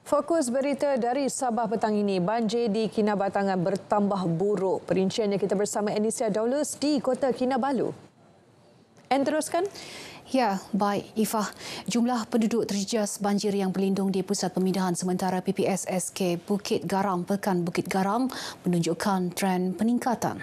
Fokus berita dari Sabah petang ini, banjir di Kinabatangan bertambah buruk. Perinciannya kita bersama Anisia Daulus di Kota Kinabalu. Teruskan. Ya, baik Ifah. Jumlah penduduk terjejas banjir yang berlindung di Pusat Pemindahan Sementara PPSSK Bukit Garam, Pekan Bukit Garam menunjukkan tren peningkatan.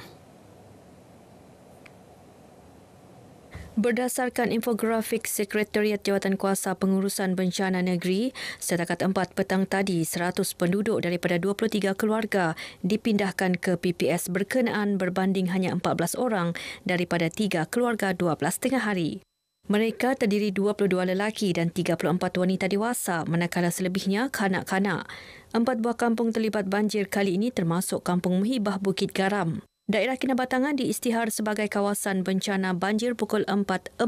Berdasarkan infografik Sekretariat Jawatankuasa Pengurusan Bencana Negeri, setakat 4 petang tadi, 100 penduduk daripada 23 keluarga dipindahkan ke PPS berkenaan berbanding hanya 14 orang daripada 3 keluarga 12 tengah hari. Mereka terdiri 22 lelaki dan 34 wanita dewasa, manakala selebihnya kanak-kanak. 4 buah kampung terlibat banjir kali ini termasuk Kampung Muhibah Bukit Garam. Daerah Kinabatangan diisytihar sebagai kawasan bencana banjir pukul 4.45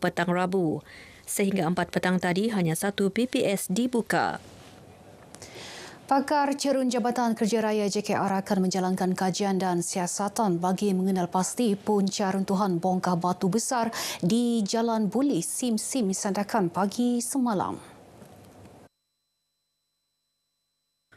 petang Rabu. Sehingga 4 petang tadi hanya 1 PPS dibuka. Pakar Cerun Jabatan Kerja Raya JKR akan menjalankan kajian dan siasatan bagi mengenal pasti punca runtuhan bongkah batu besar di Jalan Buli, Sim Sandakan pagi semalam.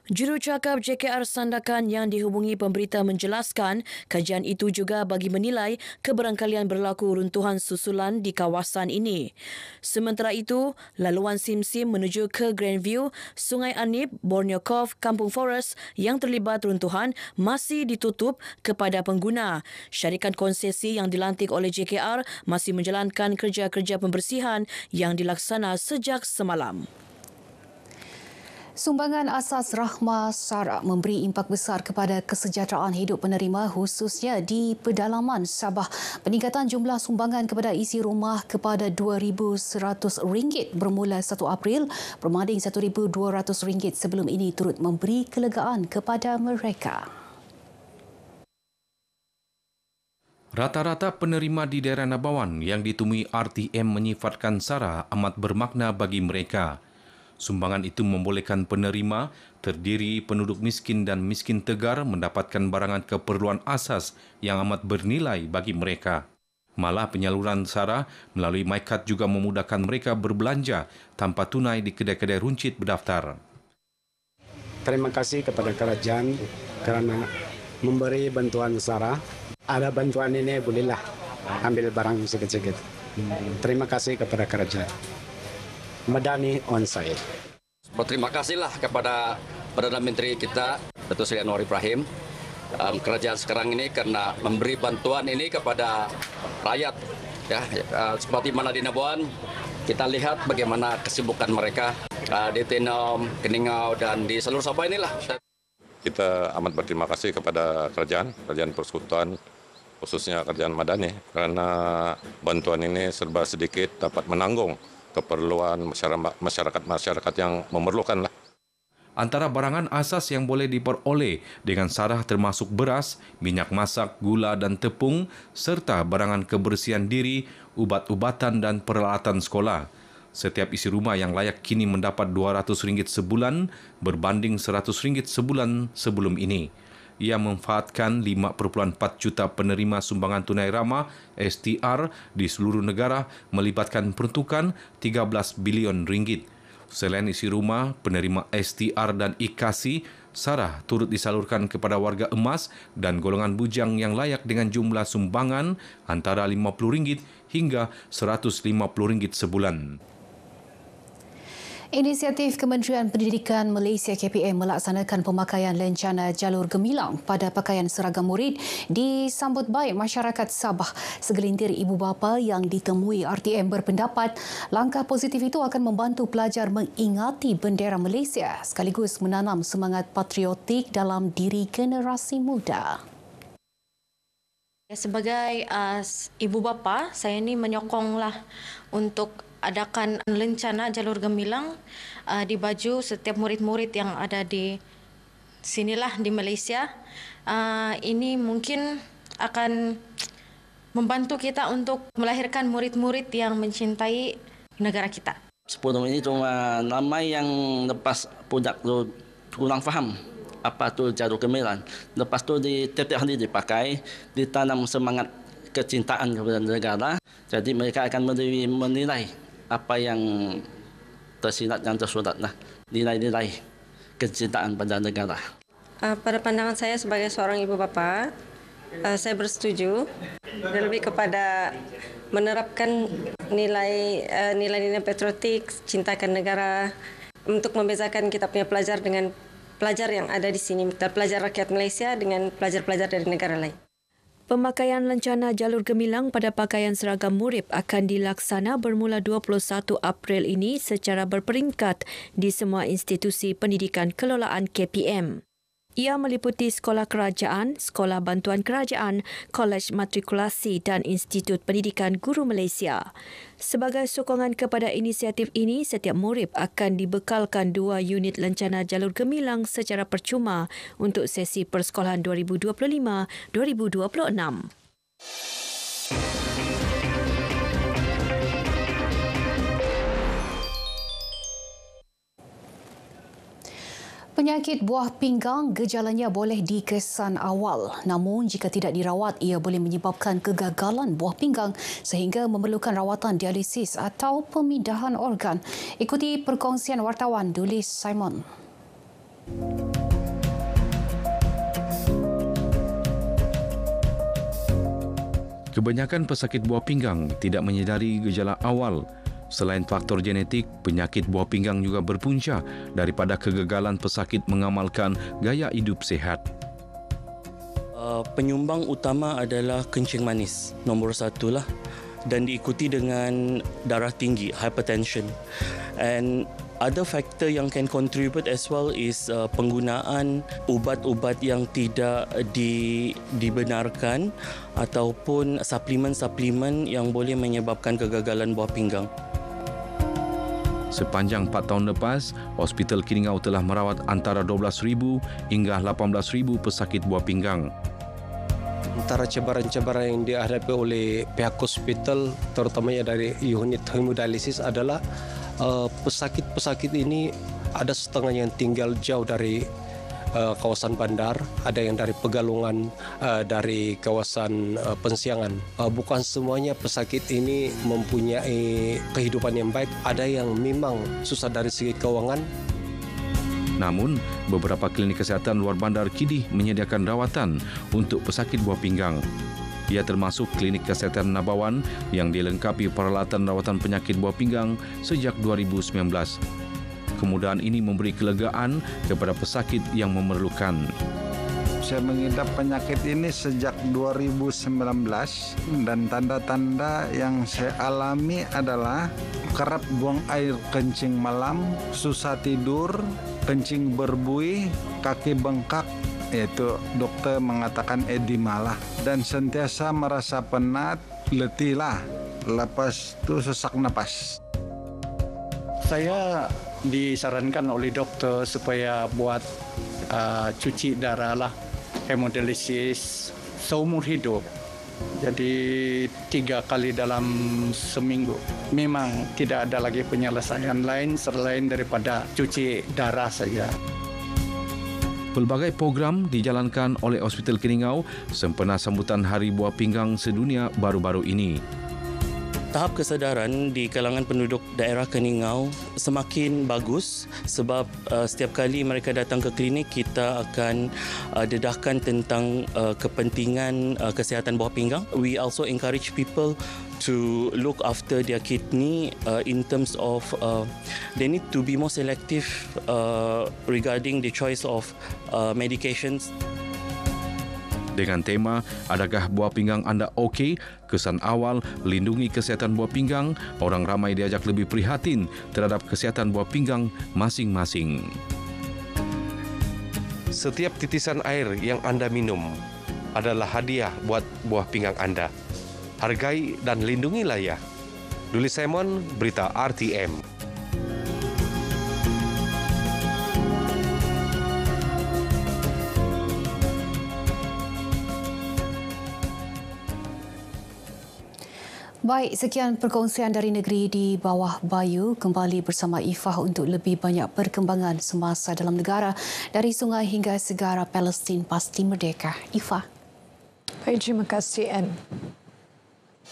Jurucakap JKR Sandakan yang dihubungi pemberita menjelaskan kajian itu juga bagi menilai keberangkalian berlaku runtuhan susulan di kawasan ini. Sementara itu, laluan Sim menuju ke Grandview, Sungai Anip, Borneo Cove, Kampung Forest yang terlibat runtuhan masih ditutup kepada pengguna. Syarikat konsesi yang dilantik oleh JKR masih menjalankan kerja-kerja pembersihan yang dilaksana sejak semalam. Sumbangan asas Rahmah Sara memberi impak besar kepada kesejahteraan hidup penerima khususnya di pedalaman Sabah. Peningkatan jumlah sumbangan kepada isi rumah kepada RM2,100 bermula 1 April berbanding RM1,200 sebelum ini turut memberi kelegaan kepada mereka. Rata-rata penerima di daerah Nabawan yang ditemui RTM menyifatkan Sara amat bermakna bagi mereka. Sumbangan itu membolehkan penerima terdiri penduduk miskin dan miskin tegar mendapatkan barangan keperluan asas yang amat bernilai bagi mereka. Malah penyaluran Sara melalui MyKad juga memudahkan mereka berbelanja tanpa tunai di kedai-kedai runcit berdaftar. Terima kasih kepada kerajaan kerana memberi bantuan Sara. Ada bantuan ini bolehlah ambil barang sikit-sikit. Terima kasih kepada kerajaan. Madani onsite. Berterima kasihlah kepada Perdana Menteri kita, Datuk Seri Anwar Ibrahim, kerajaan sekarang ini kerana memberi bantuan ini kepada rakyat. Ya, seperti mana di Nabawan, kita lihat bagaimana kesibukan mereka di Tenom, Keningau dan di seluruh Sabah inilah. Kita amat berterima kasih kepada kerajaan Persekutuan, khususnya kerajaan Madani, kerana bantuan ini serba sedikit dapat menanggung keperluan masyarakat yang memerlukanlah. Antara barangan asas yang boleh diperoleh dengan Sara termasuk beras, minyak masak, gula dan tepung serta barangan kebersihan diri, ubat-ubatan dan peralatan sekolah. Setiap isi rumah yang layak kini mendapat RM200 sebulan berbanding RM100 sebulan sebelum ini. Ia memanfaatkan 5.4 juta penerima sumbangan tunai ramah STR di seluruh negara melibatkan peruntukan RM13 bilion. Selain isi rumah, penerima STR dan IKASI, Sara turut disalurkan kepada warga emas dan golongan bujang yang layak dengan jumlah sumbangan antara RM50 hingga RM150 sebulan. Inisiatif Kementerian Pendidikan Malaysia KPM melaksanakan pemakaian lencana jalur gemilang pada pakaian seragam murid disambut baik masyarakat Sabah. Segelintir ibu bapa yang ditemui RTM berpendapat langkah positif itu akan membantu pelajar mengingati bendera Malaysia sekaligus menanam semangat patriotik dalam diri generasi muda. Sebagai ibu bapa, saya ni menyokonglah untuk adakan lencana jalur gemilang di baju setiap murid-murid yang ada di sinilah di Malaysia. Ini mungkin akan membantu kita untuk melahirkan murid-murid yang mencintai negara kita. Sebelum ini cuma nama yang lepas budak tu kurang faham apa tu jalur gemilang. Lepas tu di tiap hari dipakai, ditanam semangat kecintaan kepada negara. Jadi mereka akan menilai apa yang tersirat yang tersuratlah nilai-nilai kecintaan pada negara. Pada pandangan saya sebagai seorang ibu bapa, saya bersetuju lebih kepada menerapkan nilai-nilai patriotik, cintakan negara untuk membezakan kita punya pelajar dengan pelajar yang ada di sini, pelajar rakyat Malaysia dengan pelajar-pelajar dari negara lain. Pemakaian lencana jalur gemilang pada pakaian seragam murid akan dilaksana bermula 21 April ini secara berperingkat di semua institusi pendidikan kelolaan KPM. Ia meliputi sekolah kerajaan, sekolah bantuan kerajaan, kolej matrikulasi dan Institut Pendidikan Guru Malaysia. Sebagai sokongan kepada inisiatif ini, setiap murid akan dibekalkan 2 unit lencana jalur gemilang secara percuma untuk sesi persekolahan 2025-2026. Penyakit buah pinggang gejalanya boleh dikesan awal, namun jika tidak dirawat ia boleh menyebabkan kegagalan buah pinggang sehingga memerlukan rawatan dialisis atau pemindahan organ. Ikuti perkongsian wartawan Dulis Simon. Kebanyakan pesakit buah pinggang tidak menyedari gejala awal. Selain faktor genetik, penyakit buah pinggang juga berpunca daripada kegagalan pesakit mengamalkan gaya hidup sihat. Penyumbang utama adalah kencing manis, nombor 1 lah, dan diikuti dengan darah tinggi, hypertension. And other factor yang can contribute as well is penggunaan ubat-ubat yang tidak dibenarkan ataupun suplemen-suplemen yang boleh menyebabkan kegagalan buah pinggang. Sepanjang 4 tahun lepas, Hospital Keningau telah merawat antara 12,000 hingga 18,000 pesakit buah pinggang. Antara cabaran-cabaran yang dihadapi oleh pihak hospital, terutamanya dari unit hemodialisis adalah pesakit-pesakit ini ada setengah yang tinggal jauh dari kawasan bandar, ada yang dari Pegalungan, dari kawasan Pensiangan. Bukan semuanya pesakit ini mempunyai kehidupan yang baik, ada yang memang susah dari segi keuangan. Namun, beberapa klinik kesihatan luar bandar kini menyediakan rawatan untuk pesakit buah pinggang. Ia termasuk klinik kesihatan Nabawan yang dilengkapi peralatan rawatan penyakit buah pinggang sejak 2019. Kemudahan ini memberi kelegaan kepada pesakit yang memerlukan. Saya mengidap penyakit ini sejak 2019 dan tanda-tanda yang saya alami adalah kerap buang air kencing malam, susah tidur, kencing berbuih, kaki bengkak, yaitu dokter mengatakan edema lah, dan sentiasa merasa penat, letih lah, lepas itu sesak napas. Saya disarankan oleh dokter supaya buat cuci darah lah, hemodialisis seumur hidup. Jadi 3 kali dalam seminggu. Memang tidak ada lagi penyelesaian lain selain daripada cuci darah saja. Pelbagai program dijalankan oleh Hospital Keningau sempena sambutan Hari Buah Pinggang Sedunia baru-baru ini. Tahap kesedaran di kalangan penduduk daerah Keningau semakin bagus sebab setiap kali mereka datang ke klinik kita akan dedahkan tentang kepentingan kesihatan buah pinggang. We also encourage people to look after their kidney in terms of they need to be more selective regarding the choice of medications. Dengan tema, adakah buah pinggang anda okey? Kesan awal, lindungi kesihatan buah pinggang, orang ramai diajak lebih prihatin terhadap kesihatan buah pinggang masing-masing. Setiap titisan air yang anda minum adalah hadiah buat buah pinggang anda. Hargai dan lindungilah ya. Dulis Simon, Berita RTM. Baik, sekian perkongsian dari negeri di bawah Bayu. Kembali bersama Ifah untuk lebih banyak perkembangan semasa dalam negara dari sungai hingga segara Palestin pasti merdeka. Ifah. Baik, terima kasih, Anne.